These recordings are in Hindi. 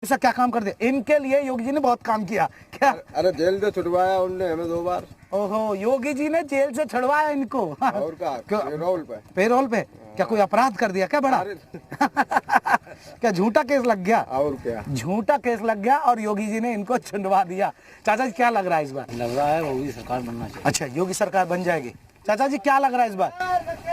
ऐसा क्या काम कर दिया इनके लिए? योगी जी ने बहुत काम किया क्या? अरे जेल से छुड़वाया उनने हमें 2 बार। ओहो, योगी जी ने जेल से छुड़वाया इनको। और क्या पेरोल पे क्या कोई अपराध कर दिया क्या बड़ा? क्या झूठा केस लग गया? और क्या झूठा केस लग गया और योगी जी ने इनको छुड़वा दिया। चाचा जी क्या लग रहा है इस बार? लग रहा है योगी सरकार बनना चाहिए। अच्छा, योगी सरकार बन जाएगी। चाचा जी क्या लग रहा है इस बार?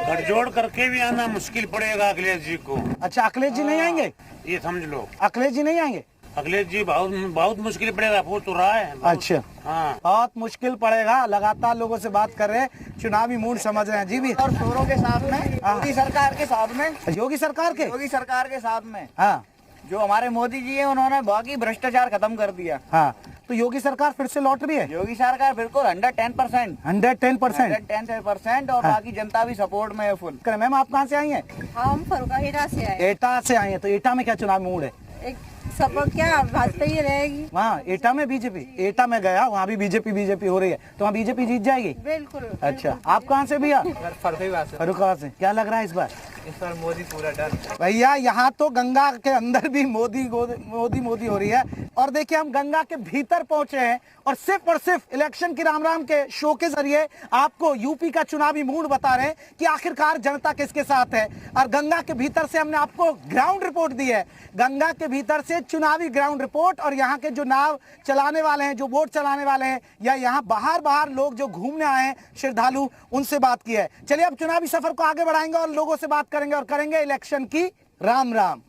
गठजोड़ करके भी आना मुश्किल पड़ेगा अखिलेश जी को। अच्छा, अखिलेश जी नहीं आएंगे? ये समझ लो, अखिलेश जी नहीं आएंगे? अखिलेश जी बहुत मुश्किल पड़ेगा, पूछ तो रहा है। अच्छा, हाँ, बहुत मुश्किल पड़ेगा। लगातार लोगों से बात कर रहे हैं, चुनावी मूड समझ रहे हैं जी भी। और चोरों के साथ में योगी सरकार के साथ में योगी सरकार के साथ में हाँ जो हमारे मोदी जी हैं उन्होंने बाकी भ्रष्टाचार खत्म कर दिया। हाँ, तो योगी सरकार फिर से लौट रही है? योगी सरकार बिल्कुल 110%। 110% और बाकी जनता भी सपोर्ट में है फुल। मैम आप कहाँ से आई हैं? हम फरुखाहीरा से आए। एटा से आई हैं, तो एटा में क्या चुनाव मूड है? एक सपोर्ट क्या भाजपा ही रहेगी वहाँ एटा में बीजेपी? एटा में गया, वहाँ भी बीजेपी हो रही है, तो वहाँ बीजेपी जीत जाएगी? बिल्कुल। अच्छा, आप कहाँ से भैया? फरुखाबाद से। क्या लग रहा है इस बार? मोदी पूरा डर। भैया यहाँ तो गंगा के अंदर भी मोदी हो रही है। और देखिए, हम गंगा के भीतर पहुंचे हैं और सिर्फ इलेक्शन की राम राम के शो के जरिए आपको यूपी का चुनावी मूड बता रहे हैं कि आखिरकार जनता किसके साथ है। और गंगा के भीतर से हमने आपको ग्राउंड रिपोर्ट दी है, गंगा के भीतर से चुनावी ग्राउंड रिपोर्ट। और यहाँ के जो नाव चलाने वाले हैं, जो बोट चलाने वाले हैं, या यहाँ बाहर लोग जो घूमने आए हैं श्रद्धालु, उनसे बात की है। चलिए अब चुनावी सफर को आगे बढ़ाएंगे और लोगों से बात करेंगे और करेंगे इलेक्शन की राम राम।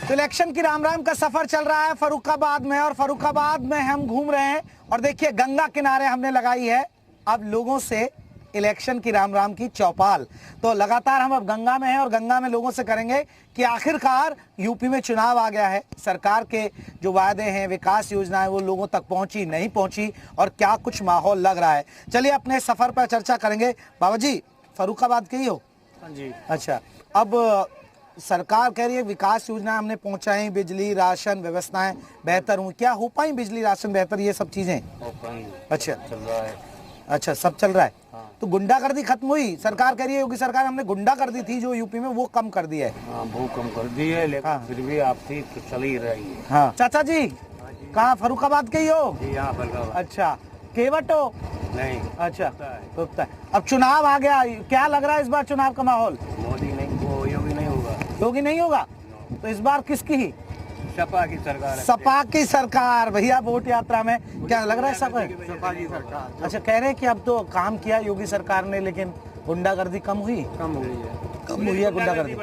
तो इलेक्शन की राम राम का सफर चल रहा है फरुखाबाद में, और फरुखाबाद में हम घूम रहे हैं। और देखिए, गंगा किनारे हमने लगाई है अब लोगों से इलेक्शन की राम राम की चौपाल। तो लगातार हम अब गंगा में हैं और गंगा में लोगों से करेंगे कि आखिरकार यूपी में चुनाव आ गया है, सरकार के जो वायदे हैं, विकास योजनाएं, वो लोगों तक पहुंची नहीं पहुंची, और क्या कुछ माहौल लग रहा है। चलिए अपने सफर पर चर्चा करेंगे। बाबा जी, फरुखाबाद के ही हो? जी। अच्छा, अब सरकार कह रही है विकास योजनाएं हमने पहुंचाई, बिजली राशन व्यवस्थाएं बेहतर हुई। क्या हो पाई बिजली राशन बेहतर, ये सब चीजें? अच्छा, चल रहा है। अच्छा, सब चल रहा है। हाँ। तो गुंडागर्दी खत्म हुई? सरकार कह रही है योगी सरकार हमने गुंडागर्दी थी जो यूपी में, वो कम कर दी है। हाँ, वो कम कर दी है, लेकिन हाँ। फिर भी आपसी तो चल ही रही है। हाँ। चाचा जी कहाँ, फरुखाबाद के ही हो? जी, यहाँ फरुखाबाद। अच्छा, केवट हो? नहीं। अच्छा, रुकता है। अब चुनाव आ गया, क्या लग रहा है इस बार चुनाव का माहौल? मोदी नहीं, वो योगी नहीं होगा। योगी नहीं होगा, तो इस बार किसकी? सपा की सरकार है। सपा की सरकार। भैया वोट यात्रा में क्या लग रहा है? सपा की सरकार। अच्छा, कह रहे हैं कि अब तो काम किया योगी सरकार ने, लेकिन गुंडागर्दी कम हुई है गुंडागर्दी।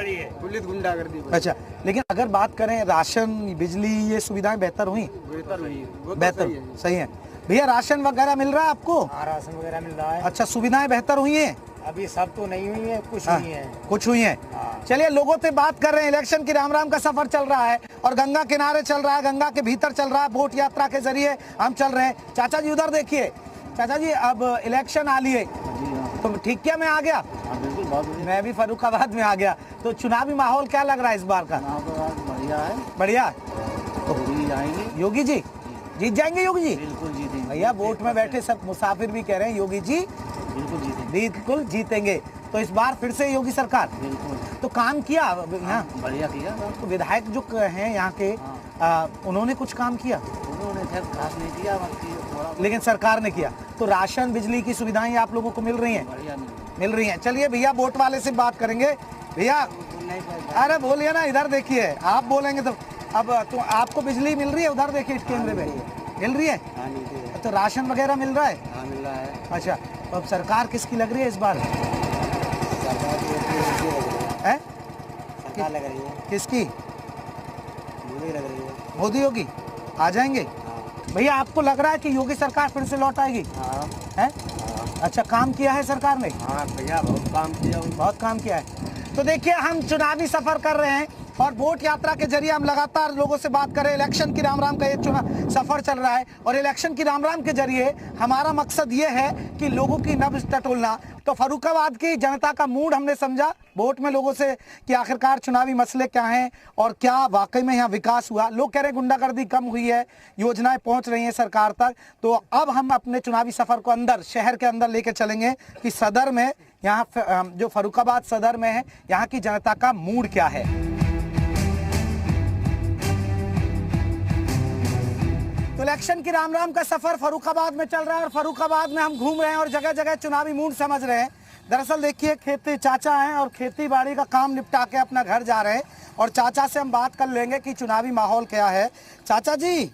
पुलिस गुंडागर्दी। अच्छा, लेकिन अगर बात करें राशन, बिजली, ये सुविधाएं बेहतर हुई? बेहतर, सही है। भैया राशन वगैरह मिल रहा है आपको? हाँ, राशन वगैरह मिल रहा है। अच्छा, सुविधाएं बेहतर हुई हैं? अभी सब तो नहीं हुई है, कुछ हाँ, हुई है। कुछ हुई हैं। चलिए लोगों से बात कर रहे हैं। इलेक्शन की राम राम का सफर चल रहा है और गंगा किनारे चल रहा है, गंगा के भीतर चल रहा है, बोट यात्रा के जरिए हम चल रहे हैं। चाचा जी उधर देखिए। चाचा जी, अब इलेक्शन आ लिए तो ठीक क्या मैं आ गया? मैं भी फरुखाबाद में आ गया। तो चुनावी माहौल क्या लग रहा है इस बार का? बढ़िया है। बढ़िया। तो जाएंगे योगी जी जीत जाएंगे? योगी जी बिल्कुल जीतेंगे। भैया, वोट में बैठे सब मुसाफिर भी कह रहे हैं योगी जी बिल्कुल जीतेंगे। तो इस बार फिर से योगी सरकार? बिल्कुल। तो काम किया यहाँ? बढ़िया किया। तो विधायक जो हैं यहाँ के, उन्होंने कुछ काम किया? उन्होंने खैर खास नहीं किया, थोड़ा, लेकिन सरकार ने किया। तो राशन, बिजली की सुविधाएं आप लोगों को मिल रही हैं? बढ़िया मिल रही हैं। चलिए भैया, वोट वाले से बात करेंगे। भैया, अरे बोलिए ना, इधर देखिए, आप बोलेंगे तो। अब तो आपको बिजली मिल रही है? उधर देखिए इस कैमरे में मिल रही है। तो राशन वगैरह मिल रहा है? हाँ, मिल रहा है। अच्छा, तो अब सरकार किसकी लग रही है इस बार? है? सरकार लग रही है। किसकी? मोदी लग रही है। मोदी योगी आ जाएंगे? भैया, आपको लग रहा है कि योगी सरकार फिर से लौट आएगी? हाँ। है? अच्छा, काम किया है सरकार ने? हाँ भैया, बहुत काम किया। बहुत काम किया है। तो देखिए, हम चुनावी सफर कर रहे हैं और वोट यात्रा के जरिए हम लगातार लोगों से बात करें। इलेक्शन की राम राम का ये चुनाव सफर चल रहा है और इलेक्शन की राम राम के जरिए हमारा मकसद ये है कि लोगों की नब्ज टटोलना। तो फर्रुखाबाद की जनता का मूड हमने समझा वोट में लोगों से कि आखिरकार चुनावी मसले क्या हैं और क्या वाकई में यहाँ विकास हुआ। लोग कह रहे हैं गुंडागर्दी कम हुई है, योजनाएं पहुंच रही हैं सरकार तक। तो अब हम अपने चुनावी सफर को अंदर शहर के अंदर लेके चलेंगे कि सदर में यहाँ जो फर्रुखाबाद सदर में है यहाँ की जनता का मूड क्या है। तो इलेक्शन की राम राम का सफर फर्रुखाबाद में चल रहा है और फर्रुखाबाद में हम घूम रहे हैं और जगह जगह चुनावी मूड समझ रहे हैं। दरअसल देखिए खेती चाचा हैं और खेती बाड़ी का काम निपटा के अपना घर जा रहे हैं और चाचा से हम बात कर लेंगे कि चुनावी माहौल क्या है। चाचा जी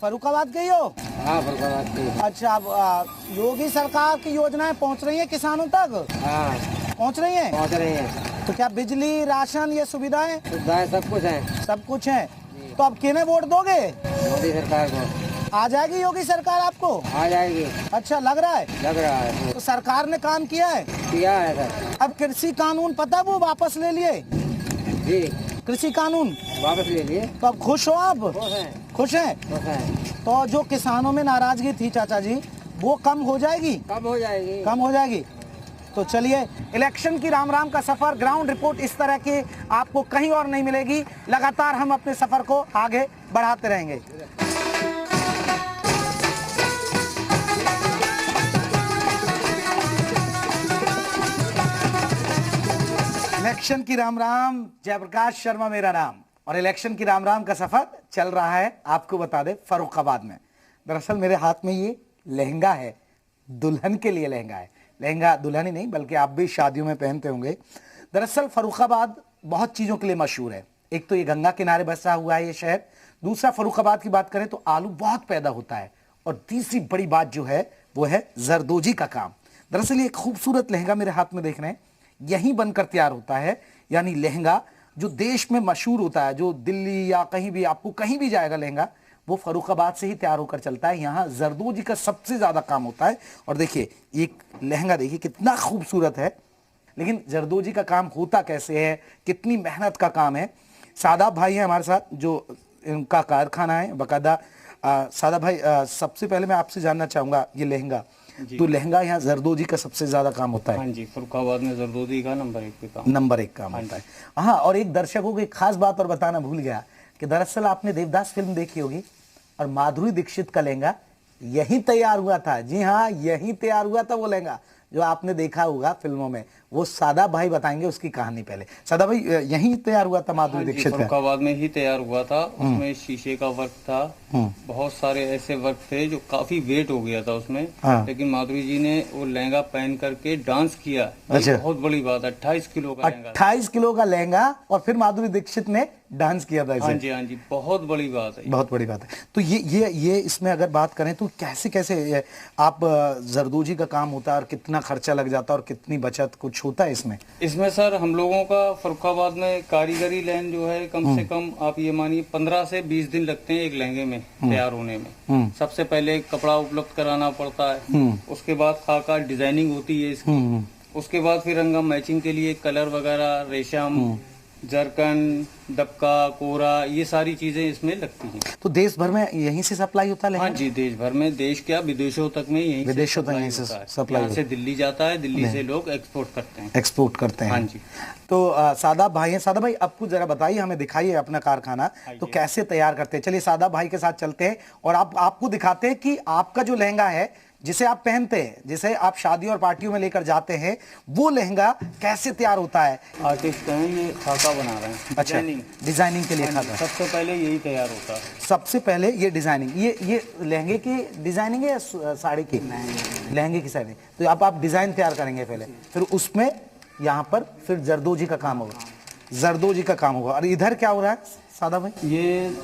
फर्रुखाबाद गई हो? हाँ फर्रुखाबाद की। अच्छा, अब योगी सरकार की योजनाएं पहुंच रही है किसानों तक? हाँ पहुंच रही है। पहुँच रही है। तो क्या बिजली राशन ये सुविधाएं सुविधाएं सब कुछ है। सब कुछ है। तो अब किन्हें वोट दोगे? मोदी सरकार को। आ जाएगी योगी सरकार आपको? आ जाएगी। अच्छा लग रहा है? लग रहा है। तो सरकार ने काम किया है? किया है सर। अब कृषि कानून पता वो वापस ले लिए? जी कृषि कानून वापस ले लिए। तो अब खुश हो आप? खुश हैं। खुश हैं? खुश हैं। तो जो किसानों में नाराजगी थी चाचा जी वो कम हो जाएगी? कब हो जाएगी? कम हो जाएगी। तो चलिए इलेक्शन की राम राम का सफर, ग्राउंड रिपोर्ट इस तरह की आपको कहीं और नहीं मिलेगी। लगातार हम अपने सफर को आगे बढ़ाते रहेंगे। इलेक्शन की राम राम, जयप्रकाश शर्मा मेरा नाम और इलेक्शन की राम राम का सफर चल रहा है। आपको बता दें फर्रुखाबाद में। दरअसल मेरे हाथ में ये लहंगा है, दुल्हन के लिए लहंगा है। लहंगा दुल्हन ही नहीं बल्कि आप भी शादियों में पहनते होंगे। दरअसल फर्रुखाबाद बहुत चीज़ों के लिए मशहूर है। एक तो ये गंगा किनारे बसा हुआ है ये शहर। दूसरा फर्रुखाबाद की बात करें तो आलू बहुत पैदा होता है। और तीसरी बड़ी बात जो है वो है जरदोजी का काम। दरअसल ये खूबसूरत लहंगा मेरे हाथ में देख रहे हैं, यहीं बनकर तैयार होता है। यानी लहंगा जो देश में मशहूर होता है, जो दिल्ली या कहीं भी आपको कहीं भी जाएगा लहंगा, वो फर्रुखाबाद से ही तैयार होकर चलता है। यहाँ जरदोजी का सबसे ज्यादा काम होता है। और देखिए एक लहंगा देखिए कितना खूबसूरत है, लेकिन जरदोजी का काम होता कैसे है, कितनी मेहनत का काम है। सादाब भाई हैं हमारे साथ जो इनका कारखाना है बकायदा। सादाब भाई सबसे पहले मैं आपसे जानना चाहूंगा ये लहंगा, तो लहंगा यहाँ जरदोजी का सबसे ज्यादा काम होता है? हाँ जी, फर्रुखाबाद में जरदोजी का नंबर 1 पे काम। नंबर 1 काम होता है। हाँ, और एक दर्शकों को एक खास बात और बताना भूल गया कि दरअसल आपने देवदास फिल्म देखी होगी और माधुरी दीक्षित का लहंगा यहीं तैयार हुआ था। जी हाँ, यहीं तैयार हुआ था वो लहंगा जो आपने देखा होगा फिल्मों में। वो सादा भाई बताएंगे उसकी कहानी। पहले सादा भाई यहीं तैयार हुआ था माधुरी दीक्षित का? फर्रुखाबाद में ही तैयार हुआ था। उसमें शीशे का वर्क था, बहुत सारे ऐसे वर्क थे जो काफी वेट हो गया था उसमें। हाँ। लेकिन माधुरी जी ने वो लहंगा पहन करके डांस किया। अच्छा। बहुत बड़ी बात है, 28 किलो का लहंगा। 28 किलो का लहंगा और फिर माधुरी दीक्षित ने डांस किया था इसे। हाँ जी, हाँ जी, बहुत बड़ी बात है। बहुत बड़ी बात है। तो ये इसमें अगर बात करें तो कैसे कैसे आप जरदोजी का काम होता है और कितना खर्चा लग जाता है और कितनी बचत कुछ होता है इसमें? इसमें सर हम लोगों का फर्रुखाबाद में कारीगरी लाइन जो है कम से कम आप ये मानिए 15 से 20 दिन लगते हैं एक लहंगे में तैयार होने में। सबसे पहले कपड़ा उपलब्ध कराना पड़ता है, उसके बाद खाका डिजाइनिंग होती है इसकी, उसके बाद फिर रंगम मैचिंग के लिए कलर वगैरह, रेशम, जरकन, दबका, कोरा, ये सारी चीजें इसमें लगती हैं। तो देश भर में यहीं से सप्लाई होता है? हाँ जी, देश भर में, देश क्या विदेशों तक में यहीं विदेशों तक यहीं से सप्लाई यहाँ से दिल्ली जाता है, दिल्ली से लोग एक्सपोर्ट करते हैं। एक्सपोर्ट करते हैं। हाँ जी। तो सादा भाई हैं। सादा भाई आपको जरा बताइए, हमें दिखाइए अपना कारखाना तो कैसे तैयार करते हैं। चलिए सादा भाई के साथ चलते हैं और आपको दिखाते हैं कि आपका जो लहंगा है जिसे आप पहनते हैं, जिसे आप शादी और पार्टियों में लेकर जाते हैं, वो लहंगा कैसे तैयार होता है? आर्टिस्ट हैं, ये खाका बना रहे हैं। अच्छा, डिजाइनिंग के लिए खाका। सबसे पहले यही तैयार होता है। सबसे पहले ये डिजाइनिंग, ये लहंगे की डिजाइनिंग है या साड़ी की? लहंगे की साड़ी। तो आप डिजाइन तैयार करेंगे पहले, फिर उसमें यहाँ पर फिर जरदोजी का काम होगा। जरदोजी का काम होगा। और इधर क्या हो रहा है सादा भाई? ये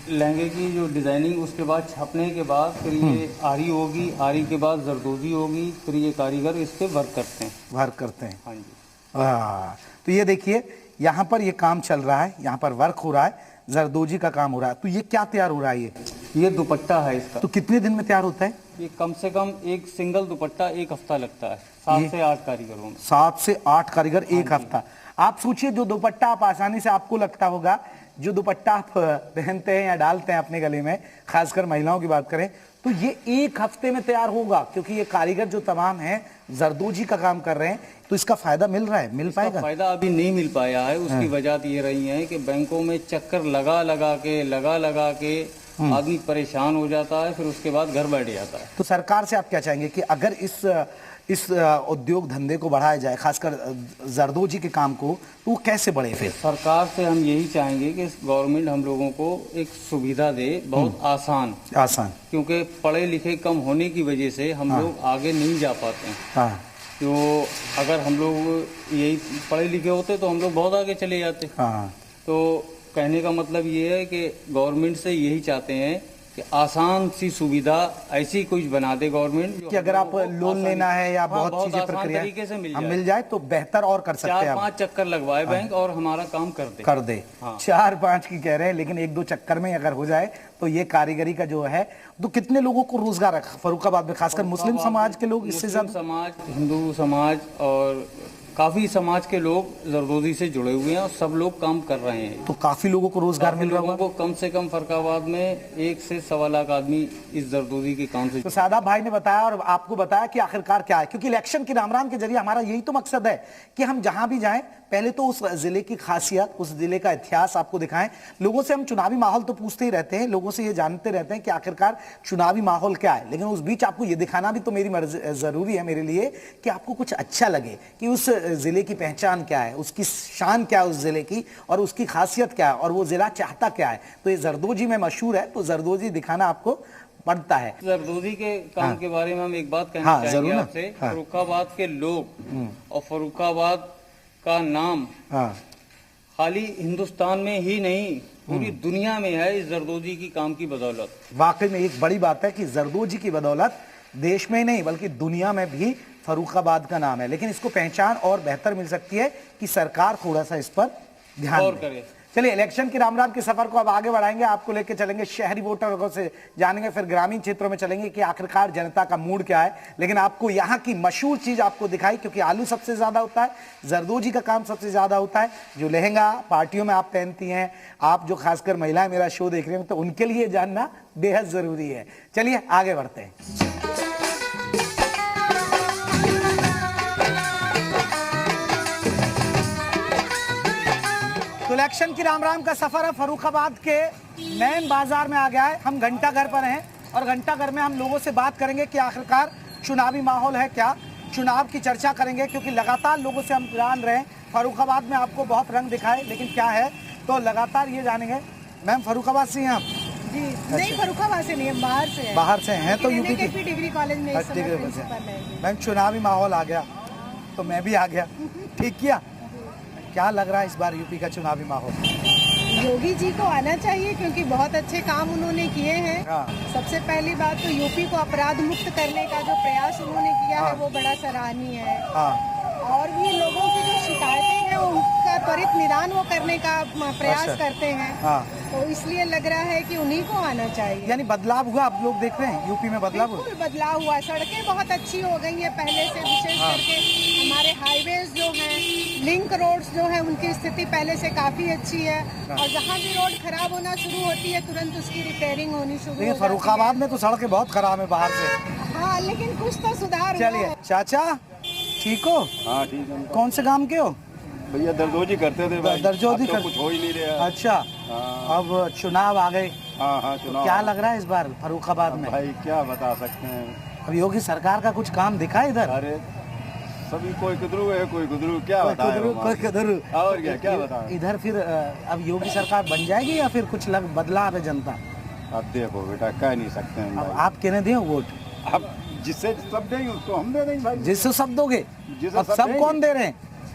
लहंगे की जो डिजाइनिंग, उसके बाद छापने के बाद फिर ये आरी होगी, आरी के बाद जरदोजी होगी, फिर ये कारीगर इस पे वर्क करते हैं। वर्क करते हैं। हाँ जी। तो ये देखिए यहाँ पर ये काम चल रहा है, यहाँ पर वर्क हो रहा है। जरदोजी का काम हो रहा है। तो ये क्या तैयार हो रहा है? ये दुपट्टा है इसका। तो कितने दिन में तैयार होता है? ये कम से कम एक सिंगल दुपट्टा 1 हफ्ता लगता है, 7 से 8 कारीगरों में। 7 से 8 कारीगर 1 हफ्ता। आप सोचिए, जो दुपट्टा आप आसानी से आपको लगता होगा, जो दुपट्टा आप पहनते हैं या डालते हैं अपने गले में, खासकर महिलाओं की बात करें, तो ये 1 हफ्ते में तैयार होगा, क्योंकि ये कारीगर जो तमाम हैं जरदोजी का काम कर रहे हैं। तो इसका फायदा मिल रहा है, मिल पाएगा? फायदा अभी नहीं मिल पाया है। उसकी वजह ये रही है कि बैंकों में चक्कर लगा लगा के आदमी परेशान हो जाता है, फिर उसके बाद घर बैठ जाता है। तो सरकार से आप क्या चाहेंगे कि अगर इस उद्योग धंधे को बढ़ाया जाए, खासकर जरदोजी के काम को, तो वो कैसे बढ़े? फिर सरकार से हम यही चाहेंगे कि गवर्नमेंट हम लोगों को एक सुविधा दे, बहुत आसान, क्योंकि पढ़े लिखे कम होने की वजह से हम लोग आगे नहीं जा पाते हैं। हाँ। तो अगर हम लोग यही पढ़े लिखे होते तो हम लोग बहुत आगे चले जाते। हाँ। तो कहने का मतलब ये है कि गवर्नमेंट से यही चाहते हैं कि आसान सी सुविधा ऐसी कुछ बना दे गवर्नमेंट, कि अगर आप लोन लेना है या बहुत चीजें प्रक्रिया तरीके से मिल जाए तो बेहतर और कर सकते हैं। 4-5 चक्कर लगवाए बैंक और हमारा काम कर दे। हाँ। 4-5 की कह रहे हैं, लेकिन 1-2 चक्कर में अगर हो जाए तो ये कारीगरी का जो है, तो कितने लोगों को रोजगार है फर्रुखाबाद में, खासकर मुस्लिम समाज के लोग? इससे ज्यादा समाज, हिंदू समाज और काफी समाज के लोग जरदोजी से जुड़े हुए हैं और सब लोग काम कर रहे हैं। तो काफी लोगों को रोजगार मिल रहा है। लोगों को कम से कम फर्रुखाबाद में 1 से 1.25 लाख आदमी इस जरदोजी के काम से। तो सादाब भाई ने बताया और आपको बताया कि आखिरकार क्या है, क्योंकि इलेक्शन की राम के जरिए हमारा यही तो मकसद है कि हम जहां भी जाएं, पहले तो उस जिले की खासियत, उस जिले का इतिहास आपको दिखाएं। लोगों से हम चुनावी माहौल तो पूछते ही रहते हैं, लोगों से ये जानते रहते हैं कि आखिरकार चुनावी माहौल क्या है, लेकिन उस बीच आपको ये दिखाना भी तो मेरी जरूरी है मेरे लिए कि आपको कुछ अच्छा लगे, कि उस जिले की पहचान क्या है, उसकी शान क्या है उस जिले की, और उसकी खासियत क्या है, और वो जिला चाहता क्या है। तो ये जरदोजी में मशहूर है, तो जरदोजी दिखाना आपको पड़ता है। जरदोजी के काम के बारे में हम एक बात कहना चाहेंगे आपसे। फर्रुखाबाद के लोग और फर्रुखाबाद का नाम खाली हिंदुस्तान में ही नहीं, पूरी दुनिया में है इस जरदोजी की काम की बदौलत। वाकई में एक बड़ी बात है कि जरदोजी की बदौलत देश में ही नहीं बल्कि दुनिया में भी फर्रुखाबाद का नाम है। लेकिन इसको पहचान और बेहतर मिल सकती है कि सरकार थोड़ा सा इस पर ध्यान करे। चलिए, इलेक्शन की राम के सफर को अब आगे बढ़ाएंगे, आपको लेके चलेंगे शहरी वोटरों से जानेंगे, फिर ग्रामीण क्षेत्रों में चलेंगे कि आखिरकार जनता का मूड क्या है। लेकिन आपको यहाँ की मशहूर चीज आपको दिखाई, क्योंकि आलू सबसे ज्यादा होता है, जरदोजी का काम सबसे ज्यादा होता है। जो लहंगा पार्टियों में आप पहनती हैं, आप जो खासकर महिलाएं मेरा शो देख रही हैं, तो उनके लिए जानना बेहद जरूरी है। चलिए आगे बढ़ते हैं। तो इलेक्शन की राम का सफर है फर्रुखाबाद के मेन बाजार में आ गया है। हम घंटा घर पर हैं और घंटा घर में हम लोगों से बात करेंगे कि आखिरकार चुनावी माहौल है क्या, चुनाव की चर्चा करेंगे, क्योंकि लगातार लोगों से हम जान रहे हैं फर्रुखाबाद में आपको बहुत रंग दिखाए, लेकिन क्या है तो लगातार ये जानेंगे। मैम, फर्रुखाबाद से हैं आप? जी नहीं, फर्रुखाबाद से नहीं है, बाहर से है। बाहर से हैं तो यूपी की डिग्री कॉलेज में मैम चुनावी माहौल आ गया तो मैं भी आ गया, ठीक किया। क्या लग रहा है इस बार यूपी का चुनावी माहौल? योगी जी को आना चाहिए, क्योंकि बहुत अच्छे काम उन्होंने किए हैं। सबसे पहली बात तो यूपी को अपराध मुक्त करने का जो प्रयास उन्होंने किया है वो बड़ा सराहनीय है। और भी लोगों की जो शिकायतें हैं उनका त्वरित निदान वो करने का प्रयास करते हैं। तो इसलिए लग रहा है कि उन्हीं को आना चाहिए। यानी बदलाव हुआ, आप लोग देख रहे हैं यूपी में बदलाव हुआ? बिल्कुल बदलाव हुआ, सड़कें बहुत अच्छी हो गई हैं पहले से, विशेष करके हमारे हाईवेज जो हैं, लिंक रोड्स जो हैं, उनकी स्थिति पहले से काफी अच्छी है। और जहाँ भी रोड खराब होना शुरू होती है तुरंत उसकी रिपेयरिंग होनी शुरू होती है। फर्रुखाबाद में तो सड़कें बहुत खराब है बाहर से। हाँ, लेकिन कुछ तो सुधार। चलिए चाचा, ठीक हो? हाँ ठीक है। कौन से काम के हो? भैया दरदोजी करते थे भाई। दरदोजी तो कुछ हो ही नहीं रहा। अच्छा, अब चुनाव आ गए। हाँ तो क्या लग रहा है इस बार फर्रुखाबाद में? भाई क्या बता सकते हैं, अब योगी सरकार का कुछ काम दिखा इधर? अरे सभी कोई कुदरू है, कोई कुदरू, क्या बताएं, कोई कुदरू और क्या बताएं। इधर फिर अब योगी सरकार बन जाएगी या फिर कुछ बदलाव है जनता? अब देखो बेटा, कह नहीं सकते हैं। अब आप कहने दें वोट? अब जिससे सब देंगे उसको हम दे देंगे भाई। जिससे सब दोगे? अब सब कौन दे रहे हैं?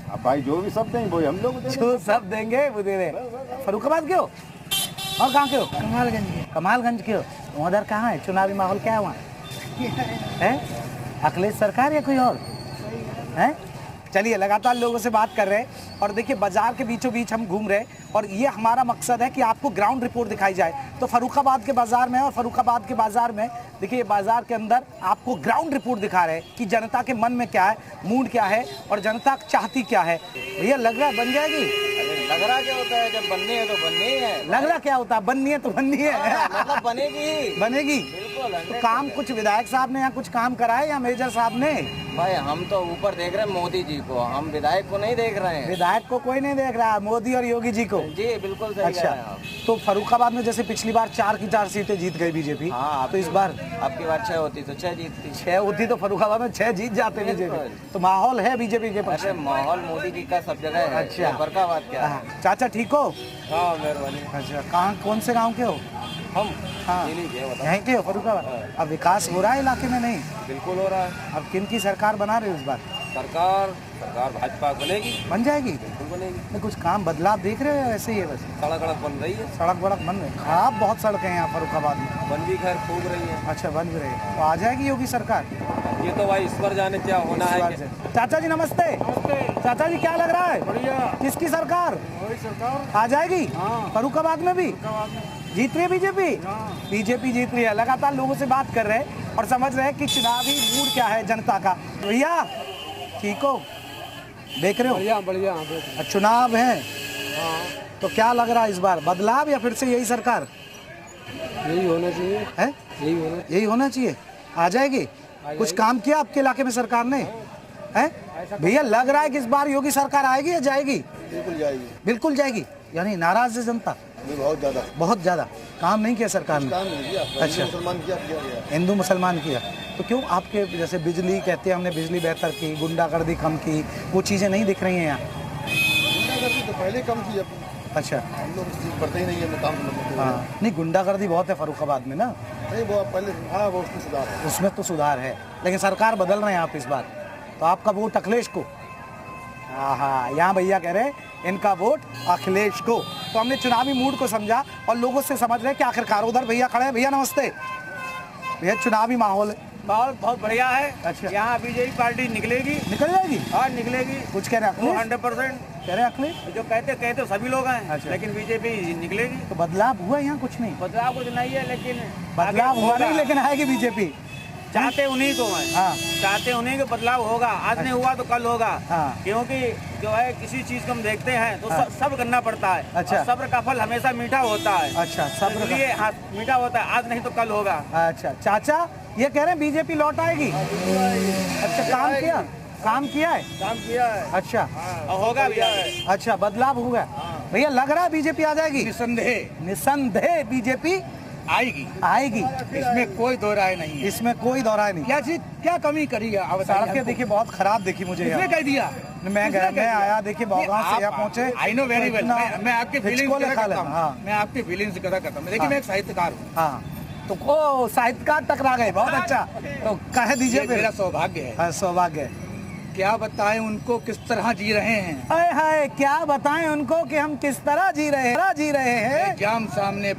अब भाई जो भी सब देंगे वो हम लोग दे जो सब देंगे वो दे रहे। फर्रुखाबाद के हो और कहाँ के हो? कमालगंज के हो। उधर कहाँ है चुनावी माहौल, क्या है वहाँ? है अखिलेश सरकार या कोई और है? चलिए लगातार लोगों से बात कर रहे हैं और देखिए बाजार के बीचों बीच हम घूम रहे हैं और ये हमारा मकसद है कि आपको ग्राउंड रिपोर्ट दिखाई जाए। तो फर्रुखाबाद के बाजार में और फर्रुखाबाद के बाजार में देखिए बाजार के अंदर आपको ग्राउंड रिपोर्ट दिखा रहे हैं कि जनता के मन में क्या है, मूड क्या है और जनता चाहती क्या है। भैया लग रहा है बन जाएगी? लग रहा क्या होता है, जब बननी है तो बननी ही है। लग रहा क्या होता है? बननी है तो बननी है, मतलब बनेगी। बनेगी। बिल्कुल। तो काम कुछ विधायक साहब ने यहाँ कुछ काम कराए या मेजर साहब ने? भाई हम तो ऊपर देख रहे हैं मोदी जी को, हम विधायक को नहीं देख रहे हैं। विधायक को कोई नहीं देख रहा, मोदी और योगी जी को। जी बिल्कुल सही अच्छा, कह रहे हैं आप। तो फर्रुखाबाद में जैसे पिछली बार 4 की 4 सीटें जीत गई बीजेपी, हाँ, तो इस बार आपकी बात 6 होती तो 6 जीतती। 6 होती तो फर्रुखाबाद में 6 जीत जाते बीजेपी। बिल्कुल। तो माहौल है बीजेपी के पक्ष अरे में। माहौल मोदी जी का सब जगह है। अच्छा। फर्रुखाबाद क्या है? हाँ, चाचा ठीक हो? हाँ मेहरबानी। अच्छा, कहाँ कौन से गांव के हो? हम हाँ, यहीं के हो फर्रुखाबाद। अब विकास हो रहा है इलाके में? नहीं बिल्कुल हो रहा है। अब किन की सरकार बना रहे हो इस बार? सरकार भाजपा बनेगी। बन जाएगी? बिल्कुल बनेगी। नहीं कुछ काम बदलाव देख रहे हो? ऐसे ही है बस सड़क बन रही है। सड़क बड़क बन रही है। खराब बहुत सड़कें हैं यहाँ फर्रुखाबाद में। बन भी खैर खूब रही है। अच्छा, बन भी रही है। तो आ जाएगी योगी सरकार? ये तो भाई ईश्वर जाने क्या होना इस बार है। से। चाचा जी नमस्ते। चाचा जी क्या लग रहा है? बढ़िया। किसकी सरकार सरकार आ जाएगी? हाँ। फर्रुखाबाद में भी जीत रही है बीजेपी? बीजेपी जीत रही है। लगातार लोगों से बात कर रहे हैं और समझ रहे हैं कि चुनावी मूड क्या है जनता का। भैया ठीक हो? देख रहे हो? बढ़िया बढ़िया। चुनाव है तो क्या लग रहा है इस बार, बदलाव या फिर से यही सरकार? यही होना चाहिए है यही होना चाहिए। आ जाएगी? कुछ काम किया आपके इलाके में सरकार ने? है भैया लग रहा है कि इस बार योगी सरकार आएगी या जाएगी? बिल्कुल जाएगी। बिल्कुल जाएगी। यानी नाराज है जनता? बहुत ज्यादा काम नहीं किया सरकार ने। अच्छा, हिंदू मुसलमान किया तो क्यों? आपके जैसे बिजली कहते हैं हमने बिजली बेहतर की, गुंडागर्दी कम की, वो चीजें नहीं दिख रही हैं यहाँ? गुंडागर्दी तो पहले कम की। अच्छा, हम लोग करते ही नहीं है काम। हाँ नहीं गुंडागर्दी बहुत है फर्रुखाबाद में ना? नहीं वो पहले हाँ वो उसमें सुधार है। उसमें तो सुधार है लेकिन सरकार बदल रहे हैं आप इस बार, तो आपका वोट अखिलेश को? हाँ, यहाँ भैया कह रहे हैं इनका वोट अखिलेश को। तो हमने चुनावी मूड को समझा और लोगों से समझ रहे हैं कि आखिरकार। उधर भैया खड़े हैं। भैया नमस्ते। भैया चुनावी माहौल बहुत बढ़िया है। अच्छा। यहाँ बीजेपी पार्टी निकलेगी। निकल जाएगी? हाँ निकलेगी। कुछ कह रहे हैं अखिलेश? 100% कह रहे हैं अखिलेश? जो कहते सभी लोग हैं। अच्छा। लेकिन बीजेपी निकलेगी। तो बदलाव हुआ यहाँ? कुछ नहीं बदलाव कुछ नहीं है लेकिन बदलाव आगे हुआ होगा। नहीं लेकिन आएगी बीजेपी। चाहते उन्हीं को है। हाँ। चाहते उन्हीं को बदलाव होगा। आज नहीं हुआ तो कल होगा। हाँ। क्योंकि जो है किसी चीज को हम देखते हैं तो हाँ। सब्र करना पड़ता है। अच्छा। और सब्र का फल हमेशा मीठा होता है। अच्छा, सब्र का- इसलिए हाँ मीठा होता है। आज नहीं तो कल होगा। अच्छा, चाचा ये कह रहे हैं बीजेपी लौट आएगी? अच्छा, काम किया है? काम किया है। अच्छा, और होगा भी। अच्छा बदलाव हुआ। भैया लग रहा है बीजेपी आ जाएगी? निसंदेह बीजेपी आएगी। इसमें कोई दो राय नहीं है। इसमें कोई दौरा नहीं। क्या कमी करी है? सड़कें देखिए बहुत खराब देखी मुझे यहाँ। कह दिया मैं आया देखिए बौगांव से यहाँ पहुँचे। I know very well. मैं आपके फीलिंग्स हिचको लेखा लेना। हाँ मैं आपकी फीलिंग्स की कदर करता हूँ। देखिए मैं एक साहित्यकार हूँ। हाँ, तो ओ साहित्यकार टकरा गए, बहुत अच्छा। तो कह दीजिए ये फिर। मेरा सौभाग्य है। हाँ, सौभाग्य है। क्या बताएं उनको किस तरह जी रहे हैं। हाय हाय क्या बताएं उनको कि हम किस तरह जी रहे हैं। एग्जाम सामने